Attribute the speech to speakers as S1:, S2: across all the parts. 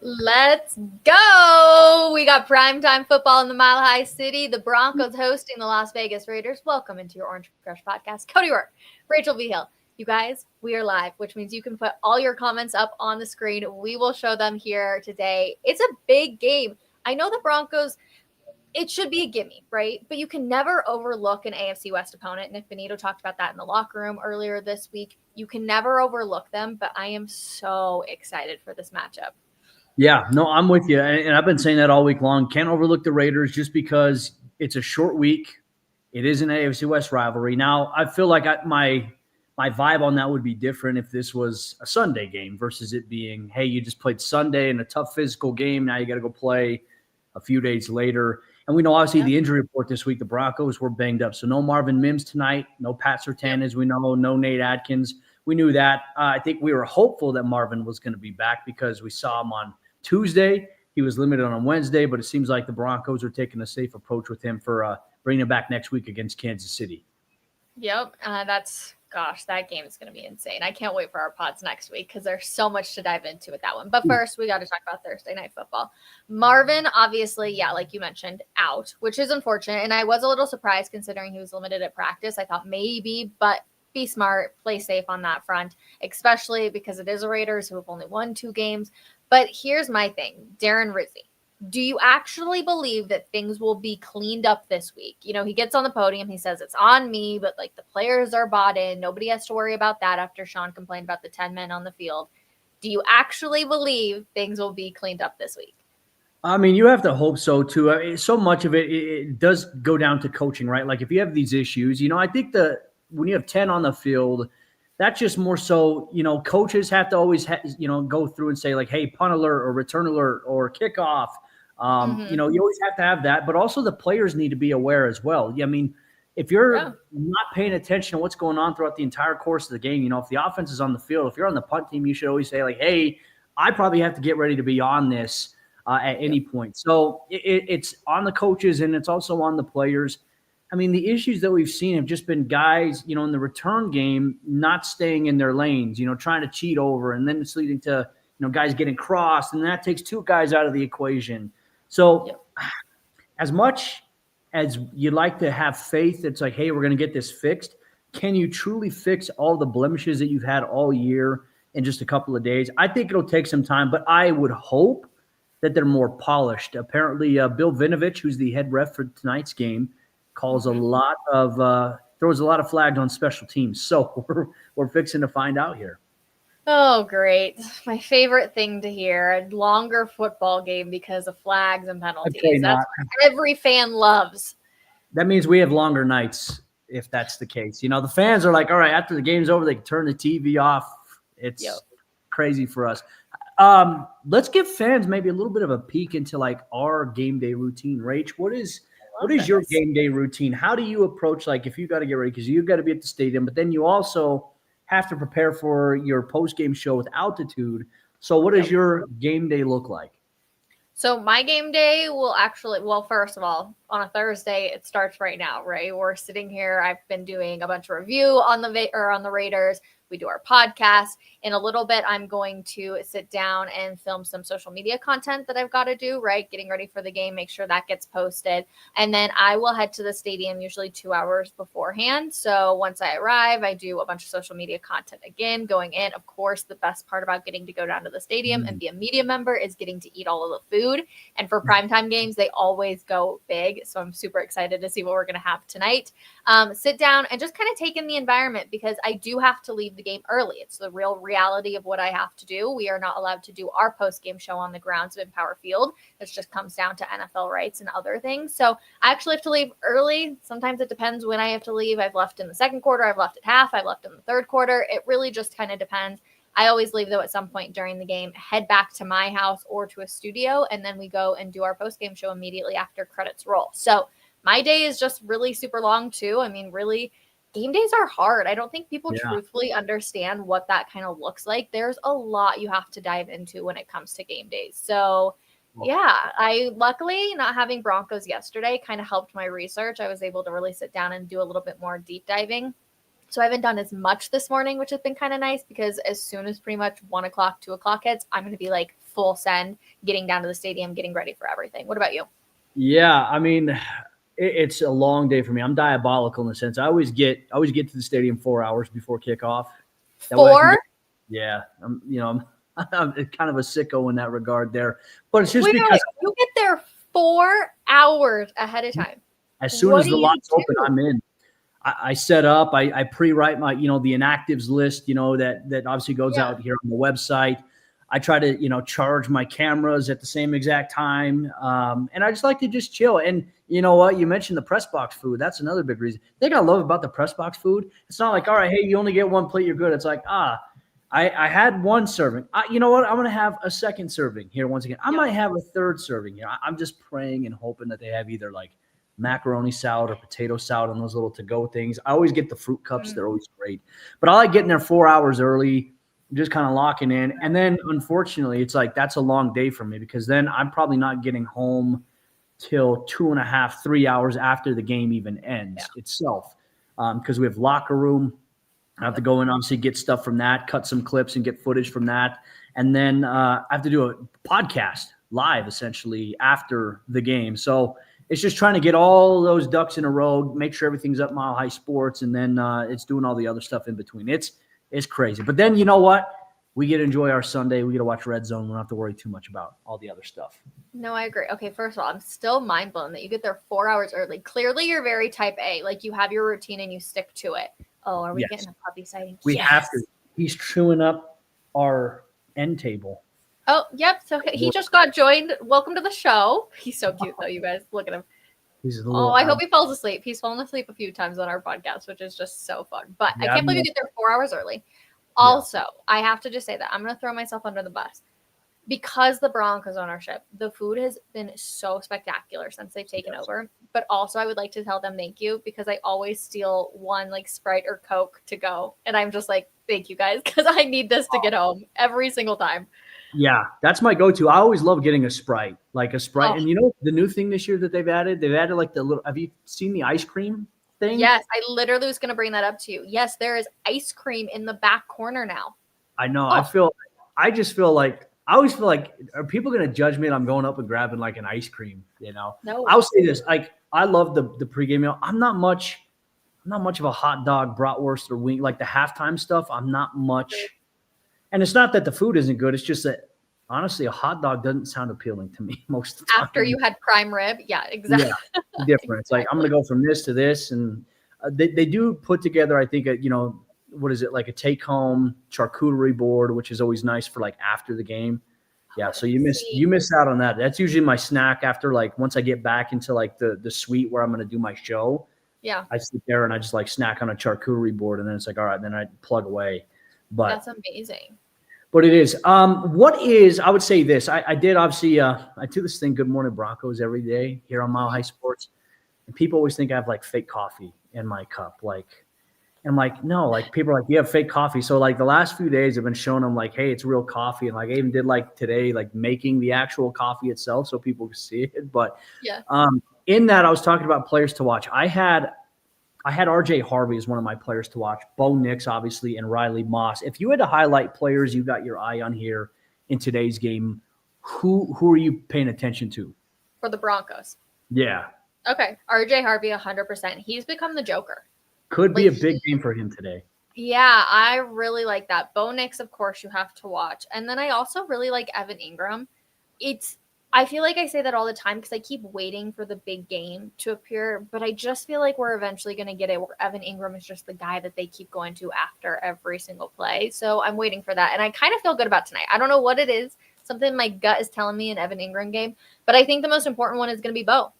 S1: Let's go. We got primetime football in the Mile High City. The Broncos hosting the Las Vegas Raiders. Welcome into your Orange Crush podcast. Cody Roark, Rachel Vigil. You guys, we are live, which means you can put all your comments up on the screen. We will show them here today. It's a big game. I know the Broncos, it should be a gimme, right? But you can never overlook an AFC West opponent. Nick Benito talked about that in the locker room earlier this week. You can never overlook them, but I am so excited for this matchup.
S2: Yeah, no, I'm with you. And I've been saying that all week long. Can't overlook the Raiders just because it's a short week. It is an AFC West rivalry. Now, I feel like my vibe on that would be different if this was a Sunday game versus it being, hey, you just played Sunday in a tough physical game. Now you got to go play a few days later. And we know, obviously, the injury report this week, the Broncos were banged up. So no Marvin Mims tonight, no Pat Surtain, as we know, no Nate Atkins. We knew that. I think we were hopeful that Marvin was going to be back because we saw him on Tuesday. He was limited on Wednesday, but it seems like the Broncos are taking a safe approach with him for bringing him back next week against Kansas City.
S1: Yep. That game is going to be insane. I can't wait for our pods next week because there's so much to dive into with that one. But first, we got to talk about Thursday Night Football. Marvin, obviously, like you mentioned, out, which is unfortunate. And I was a little surprised considering he was limited at practice. I thought maybe, but be smart, play safe on that front, especially because it is a Raiders who have only won 2 games. But here's my thing, Darren Rizzi. Do you actually believe that things will be cleaned up this week? You know, he gets on the podium, he says it's on me, but like the players are bought in. Nobody has to worry about that after Sean complained about the 10 men on the field. Do you actually believe things will be cleaned up this week?
S2: I mean, you have to hope so, too. I mean, so much of it does go down to coaching, right? Like if you have these issues, I think when you have 10 on the field, that's just more so, coaches have to always, go through and say like, hey, punt alert or return alert or kickoff. You always have to have that, but also the players need to be aware as well. I mean, if you're not paying attention to what's going on throughout the entire course of the game, if the offense is on the field, if you're on the punt team, you should always say like, hey, I probably have to get ready to be on this at any point. So it's on the coaches and it's also on the players. I mean, the issues that we've seen have just been guys, in the return game, not staying in their lanes, trying to cheat over, and then it's leading to, guys getting crossed, and that takes 2 guys out of the equation. So as much as you'd like to have faith, it's like, hey, we're going to get this fixed. Can you truly fix all the blemishes that you've had all year in just a couple of days? I think it'll take some time, but I would hope that they're more polished. Apparently, Bill Vinovich, who's the head ref for tonight's game, calls throws a lot of flags on special teams. So we're fixing to find out here.
S1: Oh, great. My favorite thing to hear, a longer football game because of flags and penalties. That's what every fan loves.
S2: That means we have longer nights if that's the case. The fans are like, all right, after the game's over, they can turn the TV off. It's crazy for us. Let's give fans maybe a little bit of a peek into like our game day routine. Rach, what is your game day routine? How do you approach, like, if you got to get ready because you got to be at the stadium, but then you also have to prepare for your post-game show with altitude. So what does your game day look like?
S1: So my game day will first of all, on a Thursday, it starts right now, right? We're sitting here. I've been doing a bunch of review on the Raiders. We do our podcast. In a little bit, I'm going to sit down and film some social media content that I've got to do, right? Getting ready for the game, make sure that gets posted. And then I will head to the stadium usually 2 hours beforehand. So once I arrive, I do a bunch of social media content again, going in. Of course, the best part about getting to go down to the stadium and be a media member is getting to eat all of the food. And for primetime games, they always go big. So I'm super excited to see what we're going to have tonight. Sit down and just kind of take in the environment because I do have to leave the game early. It's the real reality of what I have to do. We are not allowed to do our post-game show on the grounds of Empower Field. It just comes down to NFL rights and other things. So I actually have to leave early. Sometimes it depends when I have to leave. I've left in the second quarter. I've left at half. I've left in the third quarter. It really just kind of depends. I always leave, though, at some point during the game, head back to my house or to a studio, and then we go and do our post-game show immediately after credits roll. So my day is just really super long, too. I mean, really, game days are hard. I don't think people truthfully understand what that kind of looks like. There's a lot you have to dive into when it comes to game days. So, I luckily, not having Broncos yesterday kind of helped my research. I was able to really sit down and do a little bit more deep diving. So I haven't done as much this morning, which has been kind of nice because as soon as pretty much 1 o'clock, 2 o'clock hits, I'm going to be like full send, getting down to the stadium, getting ready for everything. What about you?
S2: Yeah, I mean, it's a long day for me. I'm diabolical in the sense I always get to the stadium 4 hours before kickoff. That way I can
S1: 4?
S2: get. Yeah, I'm kind of a sicko in that regard there. But it's just
S1: Wait,
S2: because
S1: you get there 4 hours ahead of time.
S2: as soon
S1: What
S2: as
S1: do
S2: the
S1: you
S2: lot's open,
S1: do?
S2: I'm in. I set up. I pre-write my the inactives list. That obviously goes
S1: Yeah.
S2: out here on the website. I try to charge my cameras at the same exact time, and I just like to just chill. And you know what? You mentioned the press box food. That's another big reason. The thing I love about the press box food, it's not like, all right, hey, you only get one plate, you're good. It's like, I had one serving. You know what? I'm going to have a second serving here once again. I might have a third serving here. I'm just praying and hoping that they have either like macaroni salad or potato salad and those little to-go things. I always get the fruit cups. They're always great. But I like getting there 4 hours early, just kind of locking in. And then, unfortunately, it's like that's a long day for me because then I'm probably not getting home till 2.5, 3 hours after the game even ends itself because we have locker room. I have to go in, obviously, get stuff from that, cut some clips and get footage from that. And then I have to do a podcast live, essentially, after the game. So it's just trying to get all those ducks in a row, make sure everything's up Mile High Sports, and then it's doing all the other stuff in between. It's crazy. But then you know what? We get to enjoy our Sunday. We get to watch Red Zone. We don't have to worry too much about all the other stuff.
S1: No, I agree. Okay, first of all, I'm still mind blown that you get there 4 hours early. Clearly, you're very type A. Like, you have your routine and you stick to it. Oh, are we getting a puppy sighting?
S2: We have to. He's chewing up our end table.
S1: Oh, yep. So he just got joined. Welcome to the show. He's so cute, though, you guys. Look at him. I hope he falls asleep. He's fallen asleep a few times on our podcast, which is just so fun. But I can't believe you get there 4 hours early. Also, I have to just say that I'm going to throw myself under the bus. Because the Broncos ownership, the food has been so spectacular since they've taken over. But also, I would like to tell them thank you because I always steal one like Sprite or Coke to go. And I'm just like, thank you guys because I need this to get home every single time.
S2: Yeah, that's my go-to. I always love getting a Sprite, like a Sprite. And you know the new thing this year that they've added like the little – have you seen the ice cream thing?
S1: Yes, I literally was going to bring that up to you. Yes, there is ice cream in the back corner now.
S2: I know. I just feel like – I always feel like, are people going to judge me that I'm going up and grabbing like an ice cream? No. I'll say this: like, I love the pregame meal. I'm not much of a hot dog, bratwurst, or wing like the halftime stuff. I'm not much, and it's not that the food isn't good. It's just that honestly, a hot dog doesn't sound appealing to me most of the time.
S1: After you had prime rib, yeah, exactly.
S2: Yeah, different. It's like I'm going to go from this to this, and they do put together. I think what is it, like a take-home charcuterie board, which is always nice for like after the game. Yeah, so you miss out on that. That's usually my snack after like once I get back into like the suite where I'm going to do my show.
S1: Yeah,
S2: I sit there and I just like snack on a charcuterie board, and then it's like, all right, then I plug away. But
S1: that's amazing.
S2: But it is. I would say this. I did obviously. I do this thing, Good Morning Broncos, every day here on Mile High Sports, and people always think I have like fake coffee in my cup, like. And I'm like, no, like people are like, you have fake coffee. So like the last few days I've been showing them like, hey, it's real coffee. And like I even did like today, like making the actual coffee itself so people can see it. But in that I was talking about players to watch. I had RJ Harvey as one of my players to watch, Bo Nix, obviously, and Riley Moss. If you had to highlight players you got your eye on here in today's game, who are you paying attention to?
S1: For the Broncos.
S2: Yeah.
S1: Okay. RJ Harvey, 100%. He's become the Joker.
S2: Could be a big game for him today.
S1: Yeah, I really like that. Bo Nix, of course, you have to watch. And then I also really like Evan Ingram. I feel like I say that all the time because I keep waiting for the big game to appear, but I just feel like we're eventually going to get it where Evan Ingram is just the guy that they keep going to after every single play. So I'm waiting for that. And I kind of feel good about tonight. I don't know what it is. Something my gut is telling me an Evan Ingram game. But I think the most important one is going to be Bo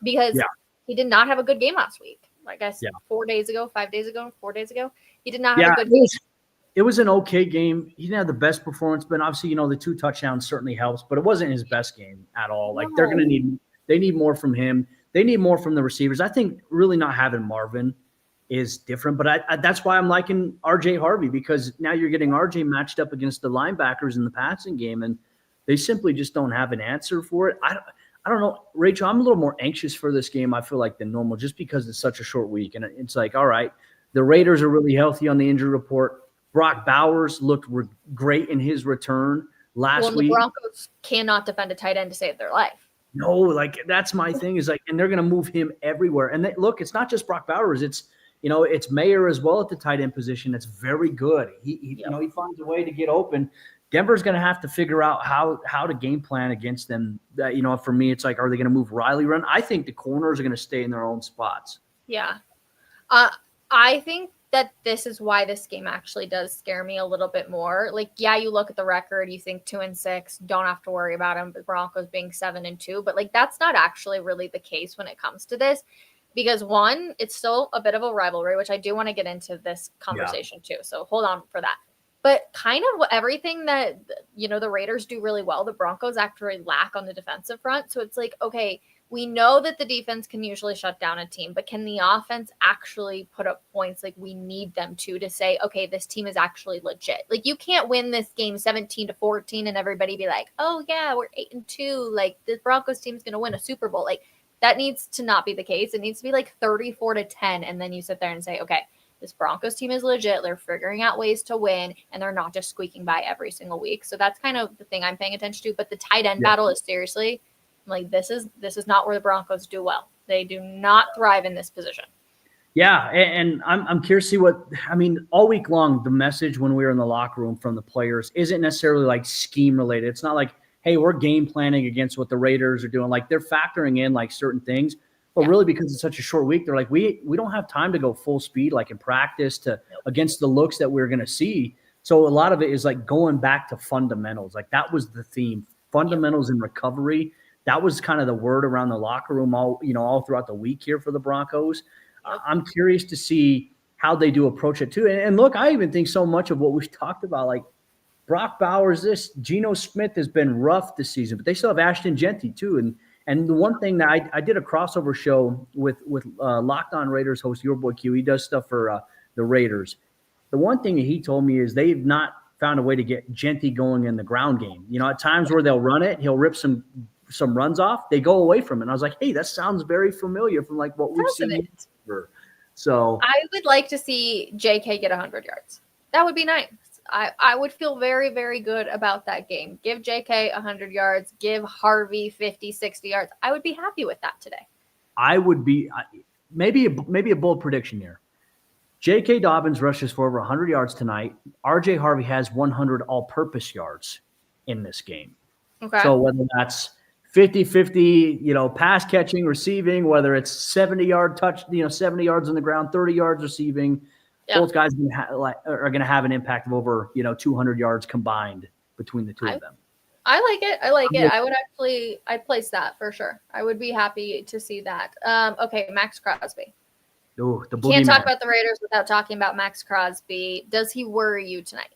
S1: because he did not have a good game last week. I guess 4 days ago, 5 days ago, 4 days ago, he did not have a good game.
S2: It was an okay game. He didn't have the best performance, but obviously, the 2 touchdowns certainly helps, but it wasn't his best game at all. Like they're going to they need more from him. They need more from the receivers. I think really not having Marvin is different, but that's why I'm liking RJ Harvey because now you're getting RJ matched up against the linebackers in the passing game, and they simply just don't have an answer for it. I don't know, Rachel, I'm a little more anxious for this game, I feel like, than normal just because it's such a short week. And it's like, all right, The Raiders are really healthy on the injury report. Brock Bowers looked great in his return last
S1: the
S2: week.
S1: Broncos cannot defend a tight end to save their life.
S2: No, like that's my thing is like, and they're going to move him everywhere. And look, it's not just Brock Bowers. It's, it's Mayer as well at the tight end position. That's very good. He finds a way to get open. Denver's going to have to figure out how to game plan against them. For me, it's like, are they going to move Riley run? I think the corners are going to stay in their own spots.
S1: Yeah. I think that this is why this game actually does scare me a little bit more. Like, yeah, you look at the record, you think 2-6, don't have to worry about them. The Broncos being 7-2, but like that's not actually really the case when it comes to this, because one, it's still a bit of a rivalry, which I do want to get into this conversation too. So hold on for that. But kind of everything that the Raiders do really well, the Broncos actually lack on the defensive front. So it's like, okay, we know that the defense can usually shut down a team, but can the offense actually put up points like we need them to say, okay, this team is actually legit? Like, you can't win this game 17-14 and everybody be like, oh yeah, we're 8-2. Like, the Broncos team is going to win a Super Bowl. Like, that needs to not be the case. It needs to be like 34-10. And then you sit there and say, okay, this Broncos team is legit. They're figuring out ways to win, and they're not just squeaking by every single week. So that's kind of the thing I'm paying attention to. But the tight end battle is seriously, like, this is not where the Broncos do well. They do not thrive in this position.
S2: Yeah, and I'm curious to see all week long, the message when we were in the locker room from the players isn't necessarily like scheme related. It's not like, hey, we're game planning against what the Raiders are doing. Like, they're factoring in like certain things. But really, because it's such a short week, they're like, we don't have time to go full speed like in practice against the looks that we're going to see. So a lot of it is like going back to fundamentals. Like, that was the theme, fundamentals and recovery. That was kind of the word around the locker room all throughout the week here for the Broncos. I'm curious to see how they do approach it too. And look, I even think so much of what we've talked about, like Brock Bowers, Geno Smith has been rough this season, but they still have Ashton Genty too. And the one thing that I did a crossover show with Locked On Raiders host, your boy Q. He does stuff for the Raiders. The one thing that he told me is they've not found a way to get Genty going in the ground game. At times where they'll run it, he'll rip some runs off. They go away from it. And I was like, hey, that sounds very familiar from like what we've seen. So
S1: I would like to see JK get 100 yards. That would be nice. I would feel very, very good about that game. Give JK 100 yards. Give Harvey 50, 60 yards. I would be happy with that today.
S2: I would be maybe a bold prediction here. J.K. Dobbins rushes for over 100 yards tonight. R.J. Harvey has 100 all-purpose yards in this game.
S1: Okay.
S2: So whether that's 50-50, pass catching, receiving, whether it's 70-yard touch, 70 yards on the ground, 30 yards receiving, both guys are going to have an impact of over, 200 yards combined between the two of them.
S1: I like it. I'd place that for sure. I would be happy to see that. Okay, Max Crosby.
S2: Ooh, the
S1: Can't talk about the Raiders without talking about Max Crosby. Does he worry you tonight?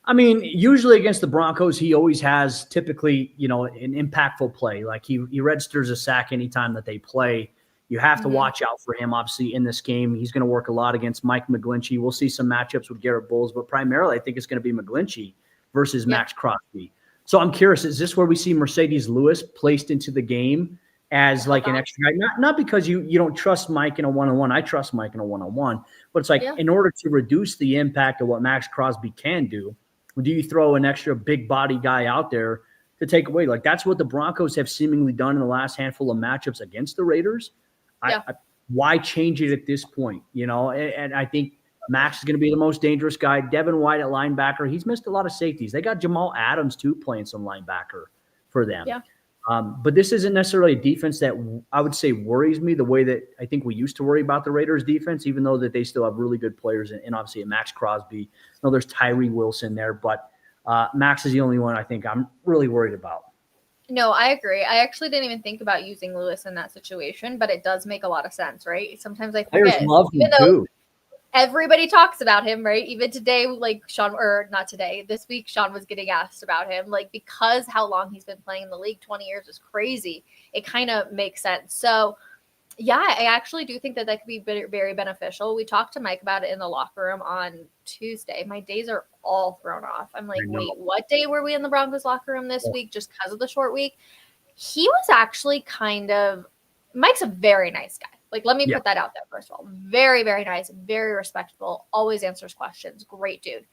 S2: I mean, usually against the Broncos, he always has typically, an impactful play. Like he registers a sack anytime that they play. You have to watch out for him, obviously, in this game. He's going to work a lot against Mike McGlinchey. We'll see some matchups with Garrett Bowles, but primarily I think it's going to be McGlinchey versus Max Crosby. So I'm curious, is this where we see Mercedes Lewis placed into the game as like an extra guy? Not because you don't trust Mike in a one-on-one. I trust Mike in a one-on-one. But it's like in order to reduce the impact of what Max Crosby can do you throw an extra big body guy out there to take away? Like, that's what the Broncos have seemingly done in the last handful of matchups against the Raiders. Why change it at this point? And I think Max is going to be the most dangerous guy. Devin White at linebacker. He's missed a lot of safeties. They got Jamal Adams too playing some linebacker for them. Yeah. But this isn't necessarily a defense that I would say worries me the way that I think we used to worry about the Raiders defense, even though that they still have really good players and obviously a Max Crosby. I know there's Tyree Wilson there, but Max is the only one I think I'm really worried about.
S1: No, I agree. I actually didn't even think about using Lewis in that situation, but it does make a lot of sense, right? Sometimes I forget.
S2: Players love him too.
S1: Everybody talks about him, right? Even today, like not today, this week, Sean was getting asked about him, like, because how long he's been playing in the league, 20 years is crazy. It kind of makes sense. So, yeah, I actually do think that could be very, very beneficial. We talked to Mike about it in the locker room on Tuesday. My days are all thrown off. I'm like, wait, what day were we in the Broncos locker room this week just because of the short week? He was actually Mike's a very nice guy. Like, let me put that out there, first of all. Very, very nice, very respectful, always answers questions. Great dude.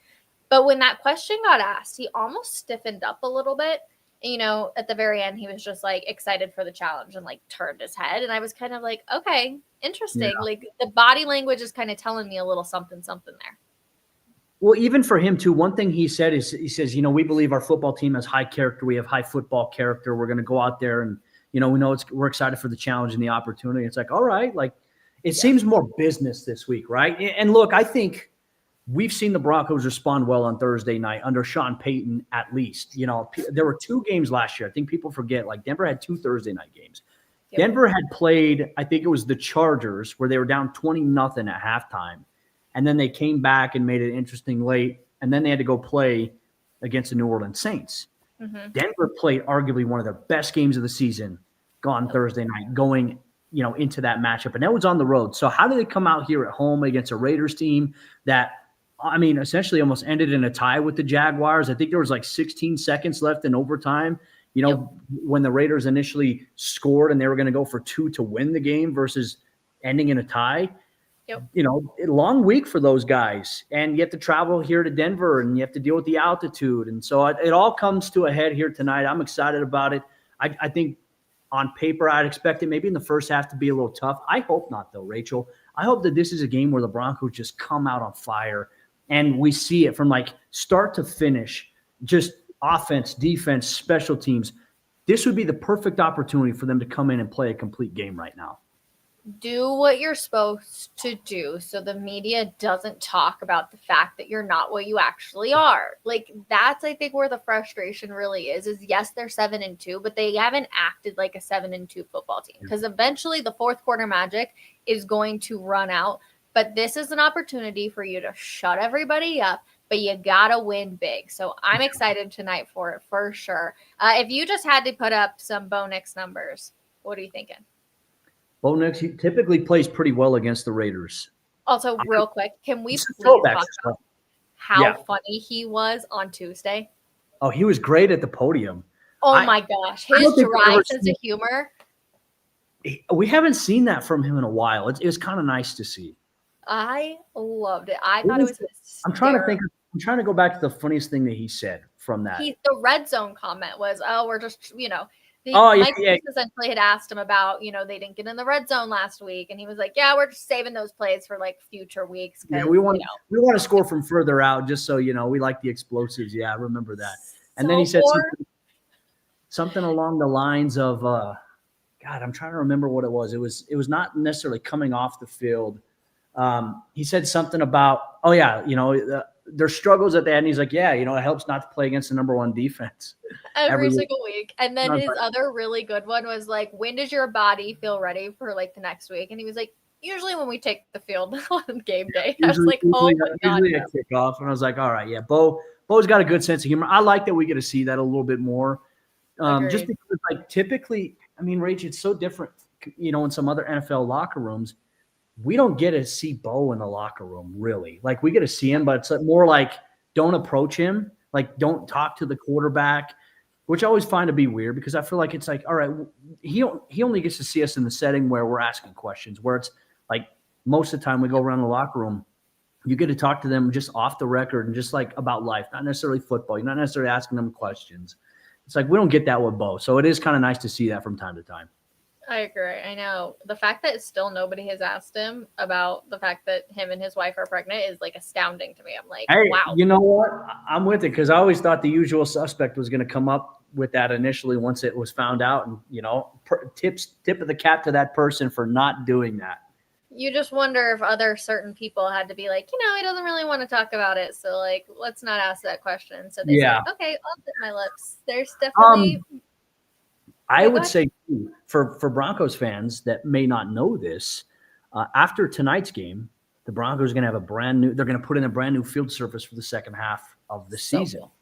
S1: But when that question got asked, he almost stiffened up a little bit. You know, at the very end, he was just like excited for the challenge and like turned his head. And I was kind of like, okay, interesting.
S2: Yeah.
S1: Like the body language is kind of telling me a little something there.
S2: Well, even for him too, one thing he said is, he says, you know, we believe our football team has high character. We have high football character. We're going to go out there and, you know, we're excited for the challenge and the opportunity. It's like, all right, like it seems more business this week, right? And look, I think we've seen the Broncos respond well on Thursday night under Sean Payton, at least. You know, there were 2 games last year. I think people forget, like Denver had 2 Thursday night games. Yep. Denver had played, I think it was the Chargers, where they were down 20-0 at halftime. And then they came back and made it interesting late. And then they had to go play against the New Orleans Saints. Mm-hmm. Denver played arguably one of their best games of the season on Thursday night, going, you know, into that matchup. And that was on the road. So how did they come out here at home against a Raiders team that, I mean, essentially almost ended in a tie with the Jaguars? I think there was like 16 seconds left in overtime, you know, when the Raiders initially scored and they were going to go for 2 to win the game versus ending in a tie. You know, long week for those guys. And you have to travel here to Denver and you have to deal with the altitude. And so it all comes to a head here tonight. I'm excited about it. I think on paper, I'd expect it maybe in the first half to be a little tough. I hope not, though, Rachel. I hope that this is a game where the Broncos just come out on fire and we see it from like start to finish, just offense, defense, special teams. This would be the perfect opportunity for them to come in and play a complete game right now.
S1: Do what you're supposed to do so the media doesn't talk about the fact that you're not what you actually are. Like, that's, I think, where the frustration really is yes, they're 7-2, but they haven't acted like a 7-2 football team, because eventually the fourth quarter magic is going to run out. But this is an opportunity for you to shut everybody up, but you gotta win big. So I'm excited tonight for it, for sure. If you just had to put up some Bo Nix numbers, what are you thinking?
S2: Bo Nix, he typically plays pretty well against the Raiders.
S1: Also, real quick, can we please talk about how funny he was on Tuesday?
S2: Oh, he was great at the podium.
S1: Oh, my gosh. His dry sense of humor.
S2: We haven't seen that from him in a while. It was kind of nice to see.
S1: I loved it. I thought it was hysterical.
S2: I'm trying to go back to the funniest thing that he said from that.
S1: The red zone comment was, we're just, you know. Mike essentially had asked him about, you know, they didn't get in the red zone last week. And he was like, yeah, we're just saving those plays for like future weeks.
S2: Yeah, we want to score from further out just so, you know, we like the explosives. Yeah, I remember that. And then he said something along the lines of, God, I'm trying to remember what it was. It was not necessarily coming off the field. He said something about, you know, there's struggles at the end. He's like, yeah, you know, it helps not to play against the number 1 defense
S1: every single week. And then his other really good one was like, when does your body feel ready for like the next week? And he was like, usually when we take the field on game day. I was like, oh my God.
S2: Usually a kickoff. And I was like, all right, yeah, Bo's got a good sense of humor. I like that we get to see that a little bit more. Just because like typically, I mean, Rach, it's so different, you know, in some other NFL locker rooms. We don't get to see Bo in the locker room, really. Like, we get to see him, but it's more like, don't approach him. Like, don't talk to the quarterback, which I always find to be weird because I feel like it's like, all right, he only gets to see us in the setting where we're asking questions, where it's like most of the time we go around the locker room, you get to talk to them just off the record and just like about life, not necessarily football. You're not necessarily asking them questions. It's like we don't get that with Bo. So it is kind of nice to see that from time to time.
S1: I agree. I know. The fact that still nobody has asked him about the fact that him and his wife are pregnant is like astounding to me. I'm like,
S2: hey,
S1: wow.
S2: You know what? I'm with it because I always thought the usual suspect was going to come up with that initially once it was found out. And, you know, tip of the cap to that person for not doing that.
S1: You just wonder if other certain people had to be like, you know, he doesn't really want to talk about it. So, like, let's not ask that question. So they say, okay, I'll zip my lips. There's definitely
S2: I would say too, for Broncos fans that may not know this, after tonight's game, the Broncos are going to have they're going to put in a brand new field surface for the second half of the season.
S1: Cool.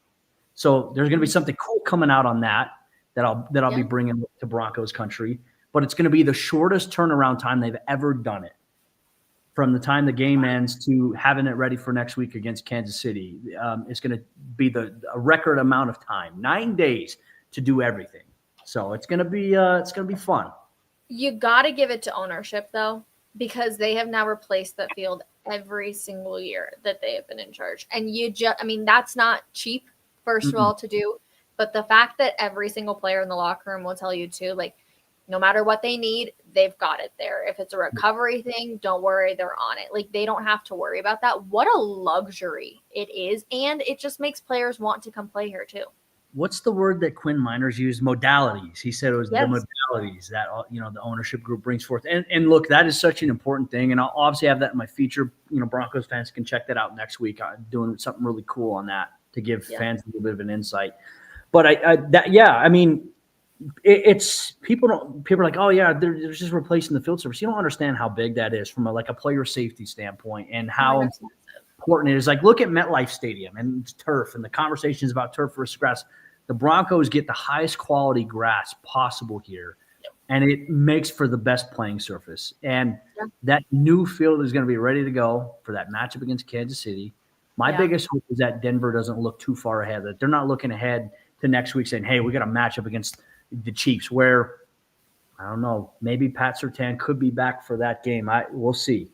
S2: So there's going to be something cool coming out on that I'll be bringing to Broncos country, but it's going to be the shortest turnaround time they've ever done it. From the time the game ends to having it ready for next week against Kansas City, it's going to be a record amount of time, 9 days to do everything. So it's going to be fun.
S1: You got to give it to ownership, though, because they have now replaced that field every single year that they have been in charge. And I mean, that's not cheap, first of all, to do. But the fact that every single player in the locker room will tell you, too, like, no matter what they need, they've got it there. If it's a recovery thing, don't worry, they're on it. Like, they don't have to worry about that. What a luxury it is. And it just makes players want to come play here, too.
S2: What's the word that Quinn Miners used? Modalities. He said it was
S1: Yes.
S2: the modalities that the ownership group brings forth. And look, that is such an important thing. And I'll obviously have that in my feature. Broncos fans can check that out next week. I'm doing something really cool on that to give fans a little bit of an insight. But it's people are like, oh yeah, they're just replacing the field surface. You don't understand how big that is from a player safety standpoint and how important it is. Like, look at MetLife Stadium and turf and the conversations about turf versus grass. The Broncos get the highest quality grass possible here, and it makes for the best playing surface. And that new field is going to be ready to go for that matchup against Kansas City. My biggest hope is that Denver doesn't look too far ahead, that they're not looking ahead to next week saying, hey, we got a matchup against the Chiefs, where, I don't know, maybe Pat Surtain could be back for that game. We'll see.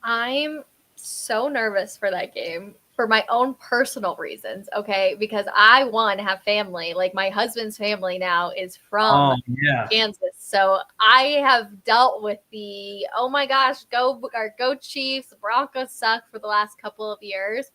S1: I'm so nervous for that game for my own personal reasons, okay? Because I, have family. Like, my husband's family now is from Kansas. So I have dealt with the, oh my gosh, go Chiefs, the Broncos suck for the last couple of years.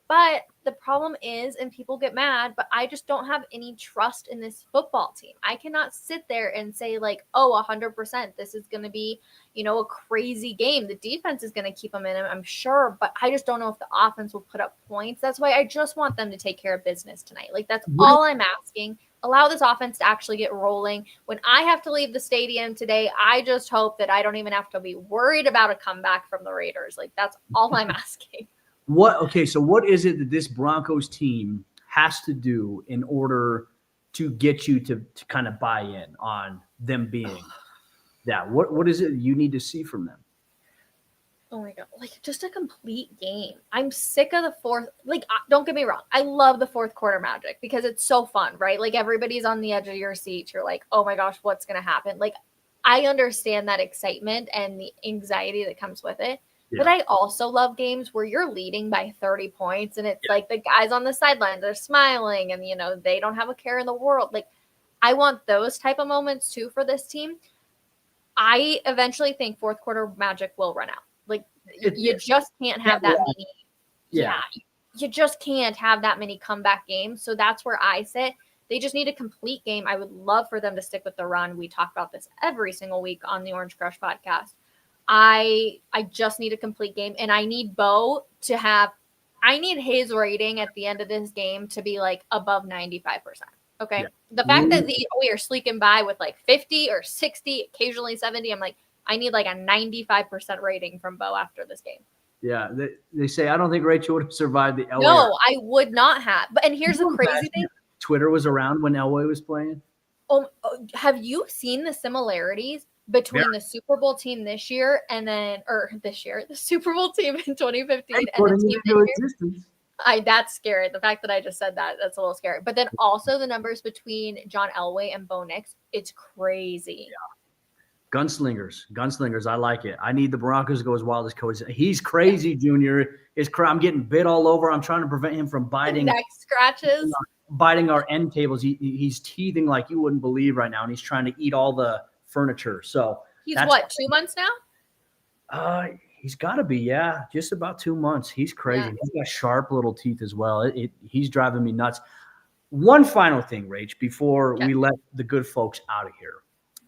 S1: But the problem is, and people get mad, but I just don't have any trust in this football team. I cannot sit there and say, like, oh, 100%, this is going to be, a crazy game. The defense is going to keep them in, I'm sure, but I just don't know if the offense will put up points. That's why I just want them to take care of business tonight. Like, that's all I'm asking. Allow this offense to actually get rolling. When I have to leave the stadium today, I just hope that I don't even have to be worried about a comeback from the Raiders. Like, that's all I'm asking.
S2: So what is it that this Broncos team has to do in order to get you to kind of buy in on them being that? What is it you need to see from them?
S1: Oh my God, like, just a complete game. I'm sick of the fourth. Like, don't get me wrong, I love the fourth quarter magic because it's so fun, right? Like, everybody's on the edge of your seat. You're like, oh my gosh, what's going to happen? Like, I understand that excitement and the anxiety that comes with it. Yeah. But I also love games where you're leading by 30 points and it's like the guys on the sidelines are smiling and, they don't have a care in the world. Like, I want those type of moments too for this team. I eventually think fourth quarter magic will run out. Like, you just can't have that many. Yeah. You just can't have that many comeback games. So that's where I sit. They just need a complete game. I would love for them to stick with the run. We talk about this every single week on the Orange Crush podcast. I just need a complete game, and I need Bo to have – I need his rating at the end of this game to be, like, above 95%, okay? Yeah. The fact that we are sleeking by with, like, 50 or 60, occasionally 70, I'm like, I need, like, a 95% rating from Bo after this game.
S2: Yeah, they say, I don't think Rachel would have survived the Elway.
S1: No, I would not have. And here's the crazy thing.
S2: Twitter was around when Elway was playing.
S1: Have you seen the similarities between the Super Bowl team this year the Super Bowl team in 2015 and the team this year? That's scary. The fact that I just said that, that's a little scary. But then also the numbers between John Elway and Bo Nix, it's crazy.
S2: Yeah. Gunslingers. I like it. I need the Broncos to go as wild as Cody. He's crazy, Junior. I'm getting bit all over. I'm trying to prevent him from biting.
S1: Neck scratches.
S2: Biting our end tables. He's teething like you wouldn't believe right now, and he's trying to eat all the furniture. So
S1: he's 2 months now?
S2: He's got to be, just about 2 months. He's crazy. Yeah. He's got sharp little teeth as well. He's driving me nuts. One final thing, Rach, before we let the good folks out of here.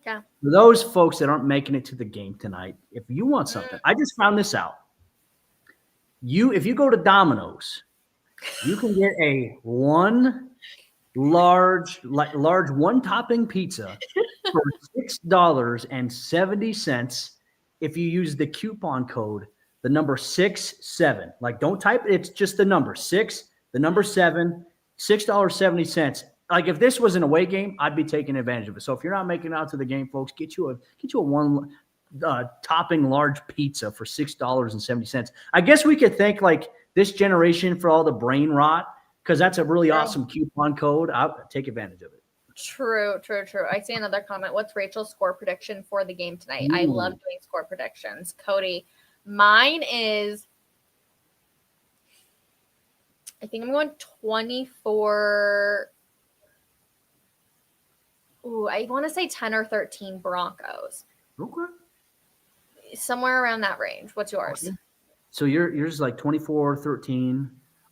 S1: Yeah.
S2: For those folks that aren't making it to the game tonight, if you want something, I just found this out. If you go to Domino's, you can get a large one-topping pizza for $6.70 if you use the coupon code, the number 67. Like, don't type it. It's just the number 6, the number 7, $6.70. Like, if this was an away game, I'd be taking advantage of it. So if you're not making it out to the game, folks, get you a one topping large pizza for $6.70. I guess we could thank like this generation for all the brain rot, because that's a really awesome coupon code. I'll take advantage of it.
S1: True. I see another comment. What's Rachel's score prediction for the game tonight? I love doing score predictions. Cody, mine is, I think I'm going 24. Ooh, I want to say 10 or 13 Broncos.
S2: Okay.
S1: Somewhere around that range. What's yours?
S2: Okay. So yours is like 24-13.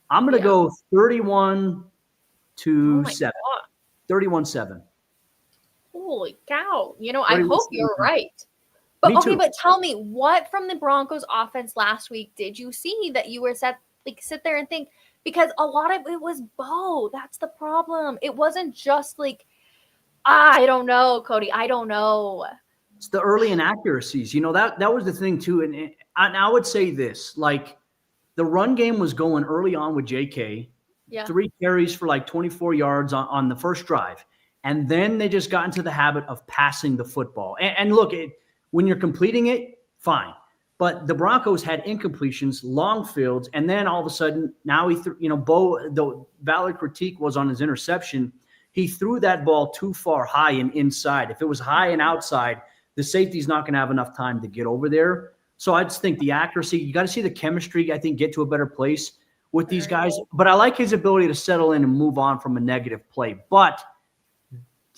S2: I'm going to go 31-7. 31-7.
S1: Holy cow. I hope you're right. But
S2: Me too.
S1: But tell me, what from the Broncos offense last week did you see that you were sit there and think? Because a lot of it was Bo. That's the problem. It wasn't just like, I don't know, Cody. I don't know.
S2: It's the early inaccuracies. That was the thing too. And I would say this, like the run game was going early on with JK.
S1: Yeah.
S2: 3 carries for like 24 yards on the first drive. And then they just got into the habit of passing the football. And look, when you're completing it, fine. But the Broncos had incompletions, long fields, and then all of a sudden, now Bo, the valid critique was on his interception. He threw that ball too far high and inside. If it was high and outside, the safety's not going to have enough time to get over there. So I just think the accuracy, you got to see the chemistry, I think, get to a better place with these guys. But I like his ability to settle in and move on from a negative play. But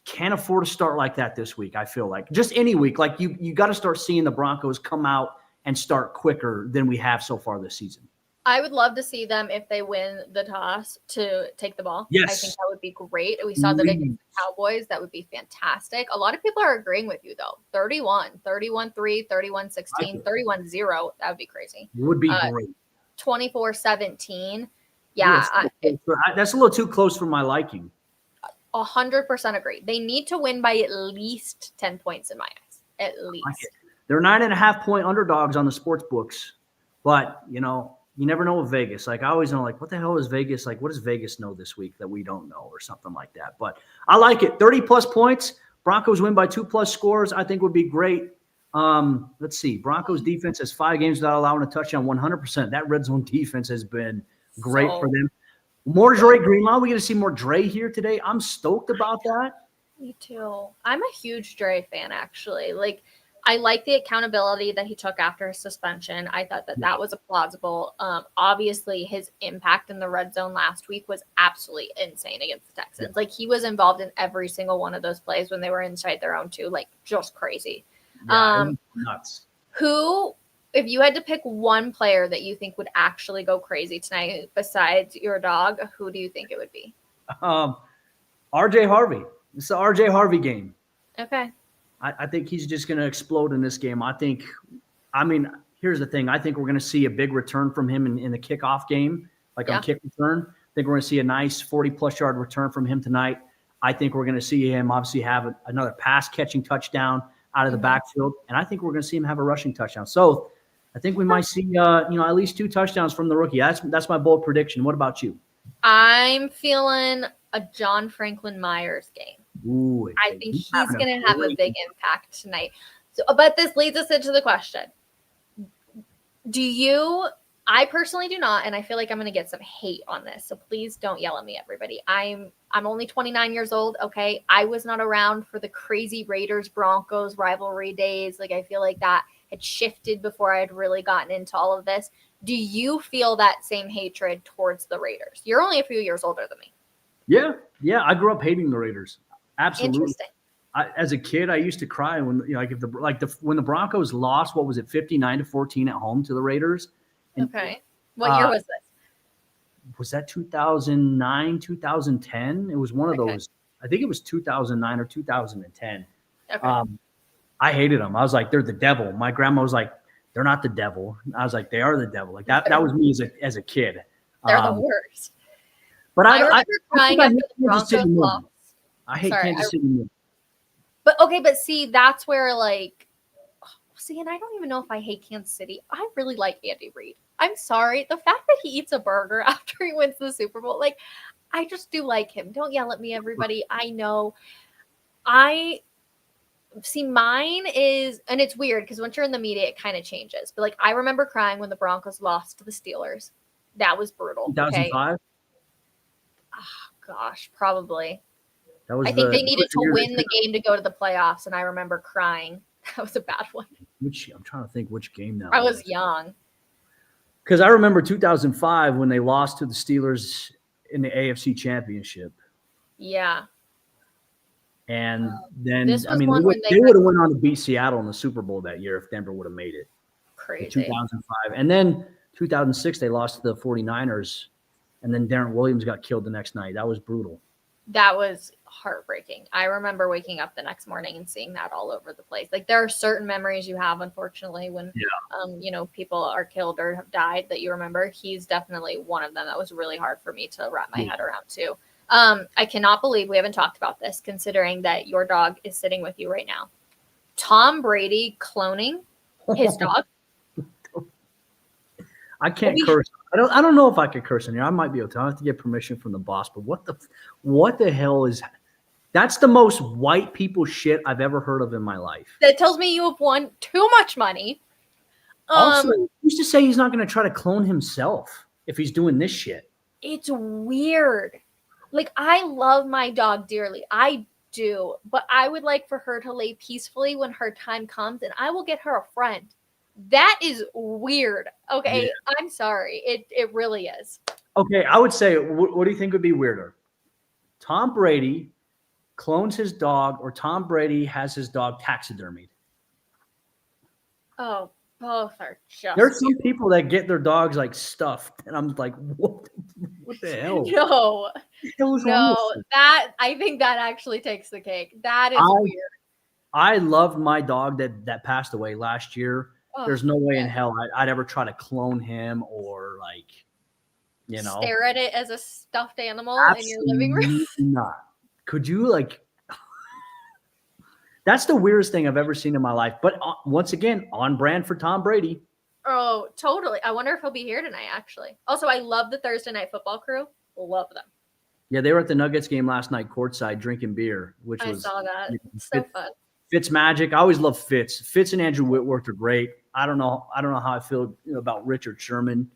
S2: can't afford to start like that this week, I feel like. Just any week. Like you got to start seeing the Broncos come out and start quicker than we have so far this season.
S1: I would love to see them, if they win the toss, to take the ball.
S2: Yes.
S1: I think that would be great. We saw that against the Cowboys. That would be fantastic. A lot of people are agreeing with you, though. 31-3, 31-16, 31-0. That would be crazy.
S2: It would be great.
S1: 24-17. Yeah.
S2: That's a little too close for my liking.
S1: 100% agree. They need to win by at least 10 points in my eyes. At least.
S2: They're 9.5-point underdogs on the sports books. But, you never know with Vegas. Like, I always know, like, what the hell is Vegas? Like, what does Vegas know this week that we don't know, or something like that? But I like it. 30-plus points. Broncos win by 2+ scores, I think would be great. Let's see. Broncos defense has 5 games without allowing a touchdown, 100%. That red zone defense has been great for them. More Dre Greenlaw. We're going to see more Dre here today. I'm stoked about that.
S1: Me too. I'm a huge Dre fan, actually. Like, I like the accountability that he took after his suspension. I thought that was plausible. Obviously, his impact in the red zone last week was absolutely insane against the Texans. Like, he was involved in every single one of those plays when they were inside their own 2, like, just crazy.
S2: Nuts.
S1: Who, if you had to pick one player that you think would actually go crazy tonight besides your dog, who do you think it would be?
S2: RJ Harvey. It's the RJ Harvey game.
S1: Okay.
S2: I think he's just going to explode in this game. Here's the thing. I think we're going to see a big return from him in the kickoff game, on kick return. I think we're going to see a nice 40-plus yard return from him tonight. I think we're going to see him obviously have another pass-catching touchdown out of the backfield, and I think we're going to see him have a rushing touchdown. So I think we might see at least 2 touchdowns from the rookie. That's my bold prediction. What about you?
S1: I'm feeling a John Franklin Myers game.
S2: Ooh,
S1: I think he's going to have a big impact tonight. So, but this leads us into the question. I personally do not, and I feel like I'm going to get some hate on this, so please don't yell at me, everybody. I'm only 29 years old, okay? I was not around for the crazy Raiders-Broncos rivalry days. Like, I feel like that had shifted before I had really gotten into all of this. Do you feel that same hatred towards the Raiders? You're only a few years older than me.
S2: Yeah. I grew up hating the Raiders. Absolutely.
S1: Interesting.
S2: As a kid, I used to cry when when the Broncos lost. What was it, 59-14 at home to the Raiders?
S1: Okay. What year was this?
S2: Was that 2009, 2010? It was one of those. I think it was 2009 or 2010.
S1: Okay.
S2: I hated them. I was like, they're the devil. My grandma was like, they're not the devil. I was like, they are the devil. Like that was me as a kid.
S1: They're the worst.
S2: But
S1: I remember crying after the Broncos lost.
S2: I hate Kansas City.
S1: But see, that's where and I don't even know if I hate Kansas City. I really like Andy Reid. I'm sorry. The fact that he eats a burger after he wins the Super Bowl, I just do like him. Don't yell at me, everybody. I know. Mine is, and it's weird because once you're in the media, it kind of changes. But I remember crying when the Broncos lost to the Steelers. That was brutal.
S2: 2005?
S1: Okay? Oh, gosh, probably.
S2: That was
S1: I think
S2: the
S1: they needed to win the game to go to the playoffs, and I remember crying. That was a bad one.
S2: I'm trying to think which game that
S1: I
S2: was.
S1: was young.
S2: Because I remember 2005 when they lost to the Steelers in the AFC Championship.
S1: Yeah.
S2: And then,
S1: This
S2: I
S1: was
S2: mean,
S1: one when
S2: they would have went on to beat Seattle in the Super Bowl that year if Denver would have made it.
S1: Crazy.
S2: 2005. And then 2006, they lost to the 49ers. And then Darren Williams got killed the next night. That was brutal.
S1: That was heartbreaking. I remember waking up the next morning and seeing that all over the place. Like, there are certain memories you have, unfortunately, when people are killed or have died that you remember. He's definitely one of them. That was really hard for me to wrap my head around too. I cannot believe we haven't talked about this, considering that your dog is sitting with you right now. Tom Brady cloning his dog.
S2: I can't curse. I don't know if I could curse in here. I might be able to. I have to get permission from the boss. But what the hell is that? That's the most white people shit I've ever heard of in my life.
S1: That tells me you have won too much money.
S2: Also, he used to say he's not going to try to clone himself if he's doing this shit.
S1: It's weird. Like, I love my dog dearly. I do. But I would like for her to lay peacefully when her time comes, and I will get her a friend. That is weird. Okay, yeah. I'm sorry. It really is.
S2: Okay, I would say, what do you think would be weirder? Tom Brady clones his dog, or Tom Brady has his dog taxidermied?
S1: Oh, both are just.
S2: There's some people that get their dogs like stuffed, and I'm like, what the hell?
S1: No, that I think that actually takes the cake. That is weird.
S2: I loved my dog that passed away last year. There's no way in hell I'd ever try to clone him or
S1: stare at it as a stuffed animal in your living room.
S2: Not. Could you That's the weirdest thing I've ever seen in my life. But once again, on brand for Tom Brady.
S1: Oh, totally. I wonder if he'll be here tonight, actually. Also, I love the Thursday Night Football crew. Love them.
S2: Yeah, they were at the Nuggets game last night, courtside, drinking beer, I
S1: saw that. So fun.
S2: Fitz magic. I always love Fitz. Fitz and Andrew Whitworth are great. I don't know how I feel about Richard Sherman.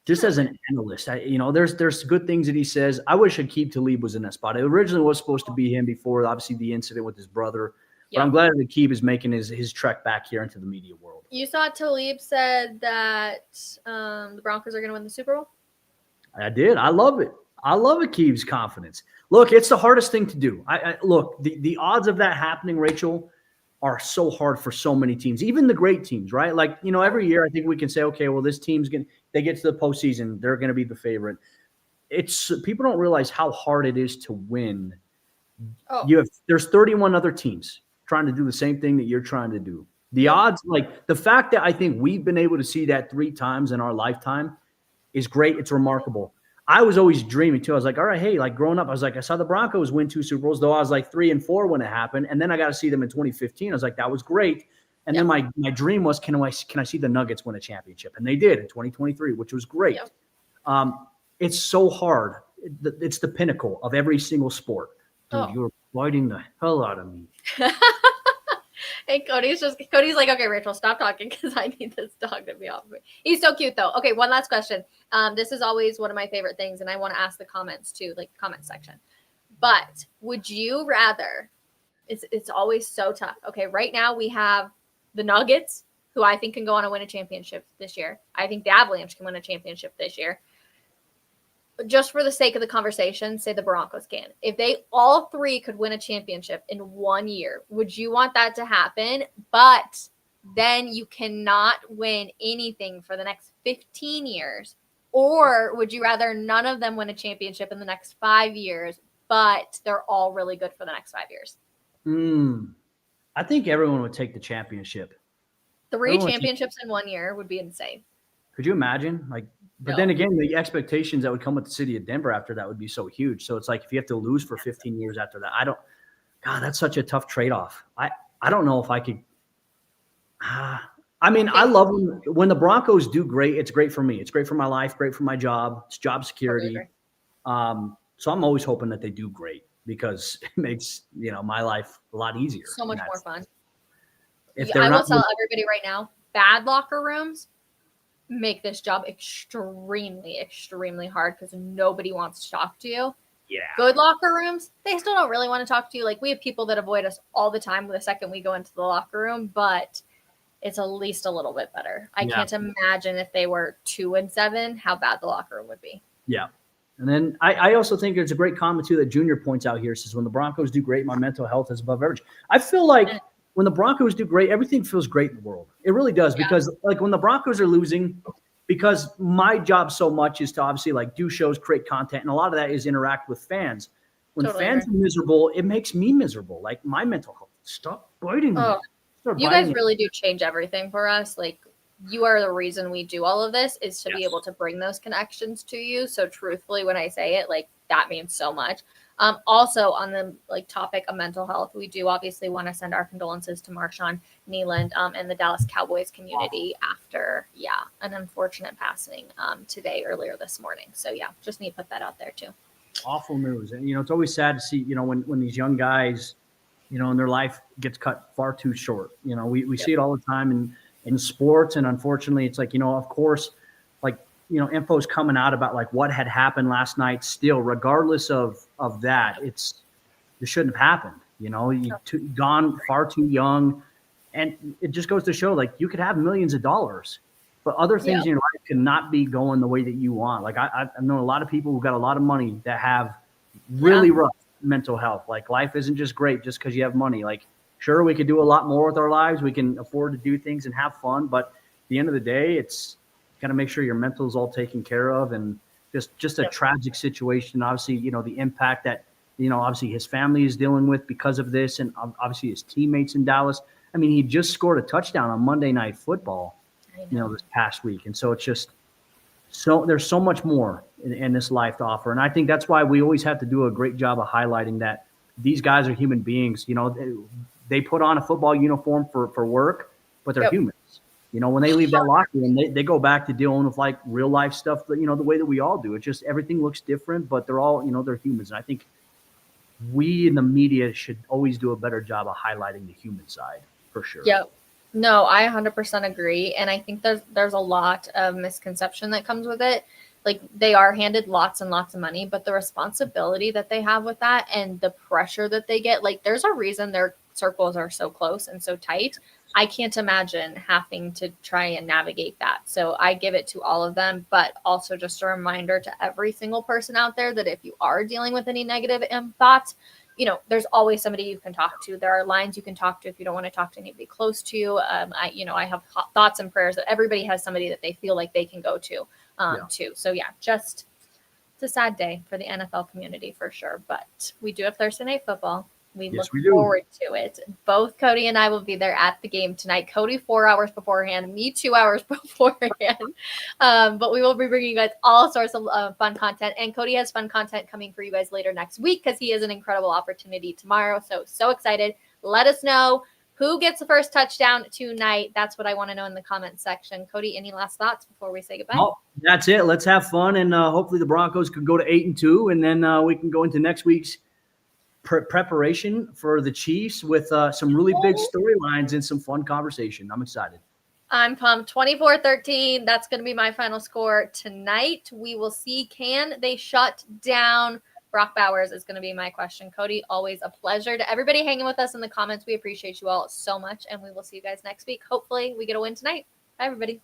S2: Just as an analyst, there's good things that he says. I wish Aqib Talib was in that spot. It originally was supposed to be him before, obviously, the incident with his brother. But I'm glad that Aqib is making his trek back here into the media world.
S1: You saw Talib said that the Broncos are going to win the Super Bowl?
S2: I did. I love it. I love Aqib's confidence. Look, it's the hardest thing to do. Look, the odds of that happening, Rachel, are so hard for so many teams, even the great teams, right? Like, every year I think we can say, okay, well, this team's they get to the postseason, they're going to be the favorite. People don't realize how hard it is to win. There's 31 other teams trying to do the same thing that you're trying to do. The odds, the fact that I think we've been able to see that 3 times in our lifetime is great. It's remarkable. I was always dreaming too. I was like, all right, hey, growing up, I was like, I saw the Broncos win 2 Super Bowls, though I was 3 and 4 when it happened. And then I got to see them in 2015. I was like, that was great. And then my dream was, can I see the Nuggets win a championship? And they did in 2023, which was great. Yep. It's so hard. It's the pinnacle of every single sport. Dude, you're biting the hell out of me.
S1: Hey, Cody's like, okay, Rachel, stop talking because I need this dog to be off of me. He's so cute, though. Okay, one last question. This is always one of my favorite things, and I want to ask the comments too, comment section. But would you rather? It's always so tough. Okay, right now we have the Nuggets, who I think can go on and win a championship this year. I think the Avalanche can win a championship this year. Just for the sake of the conversation, say the Broncos can. If they all 3 could win a championship in 1 year, would you want that to happen? But then you cannot win anything for the next 15 years. Or would you rather none of them win a championship in the next 5 years, but they're all really good for the next 5 years?
S2: I think everyone would take the championship.
S1: 3 championships in 1 year would be insane.
S2: Could you imagine? But then again, the expectations that would come with the city of Denver after that would be so huge. So it's like if you have to lose for 15 years after that, God, that's such a tough trade-off. I don't know if I could. I love when the Broncos do great. It's great for me. It's great for my life, great for my job. It's job security. So I'm always hoping that they do great because it makes, my life a lot easier.
S1: So much more fun.
S2: I
S1: will tell everybody right now, bad locker rooms make this job extremely, extremely hard because nobody wants to talk to you. good locker rooms, they still don't really want to talk to you. Like, we have people that avoid us all the time the second we go into the locker room, but it's at least a little bit better. I can't imagine if they were 2-7, how bad the locker room would be.
S2: Yeah. And then I also think there's a great comment too that Junior points out here. Says, when the Broncos do great, my mental health is above average. I feel like when the Broncos do great, everything feels great in the world. It really does, because like when the Broncos are losing, because my job so much is to obviously like do shows, create content, and a lot of that is interact with fans. When fans are miserable, it makes me miserable. Like, my mental health, stop biting me.
S1: You guys really do change everything for us. Like, you are the reason we do all of this, is to be able to bring those connections to you. So truthfully, when I say it, like, that means so much. Also, on the like topic of mental health, we do obviously want to send our condolences to Marshawn Nealand and the Dallas Cowboys community after an unfortunate passing earlier this morning. So just need to put that out there too.
S2: Awful news. And it's always sad to see, when these young guys, and their life gets cut far too short. We see it all the time in sports, and unfortunately it's like, of course, like, info's coming out about like what had happened last night. Still, regardless of that, it shouldn't have happened. Gone far too young, and it just goes to show, like, you could have millions of dollars, but other things in your life cannot be going the way that you want. Like, I've known a lot of people who got a lot of money that have really rough mental health. Like, life isn't just great just because you have money. Like, sure, we could do a lot more with our lives. We can afford to do things and have fun, but at the end of the day, it's got to make sure your mental is all taken care of. And just a tragic situation. Obviously, the impact that, obviously his family is dealing with because of this, and obviously his teammates in Dallas. I mean, he just scored a touchdown on Monday Night Football, this past week. And so it's just there's so much more in this life to offer. And I think that's why we always have to do a great job of highlighting that these guys are human beings. They put on a football uniform for work, but they're humans. When they leave that locker room, they go back to dealing with like real life stuff, the way that we all do. It's just everything looks different, but they're all, they're humans. And I think we in the media should always do a better job of highlighting the human side, for sure.
S1: Yep. No, I 100% agree. And I think there's a lot of misconception that comes with it. Like, they are handed lots and lots of money, but the responsibility that they have with that and the pressure that they get, like, there's a reason their circles are so close and so tight. I can't imagine having to try and navigate that. So I give it to all of them, but also just a reminder to every single person out there that if you are dealing with any negative thoughts, there's always somebody you can talk to. There are lines you can talk to if you don't want to talk to anybody close to you. I have thoughts and prayers that everybody has somebody that they feel like they can go to too. So just it's a sad day for the NFL community for sure. But we do have Thursday Night Football. We look forward to it. Both Cody and I will be there at the game tonight. Cody 4 hours beforehand, me 2 hours beforehand. But we will be bringing you guys all sorts of fun content. And Cody has fun content coming for you guys later next week because he has an incredible opportunity tomorrow. So excited. Let us know who gets the first touchdown tonight. That's what I want to know in the comments section. Cody, any last thoughts before we say goodbye?
S2: Oh, that's it. Let's have fun. And hopefully the Broncos could go to 8-2. And then we can go into next week's preparation for the Chiefs with some really big storylines and some fun conversation. I'm excited.
S1: I'm pumped. 24-13. That's going to be my final score tonight. We will see. Can they shut down Brock Bowers is going to be my question. Cody, always a pleasure. To everybody hanging with us in the comments, we appreciate you all so much, and we will see you guys next week. Hopefully we get a win tonight. Bye, everybody.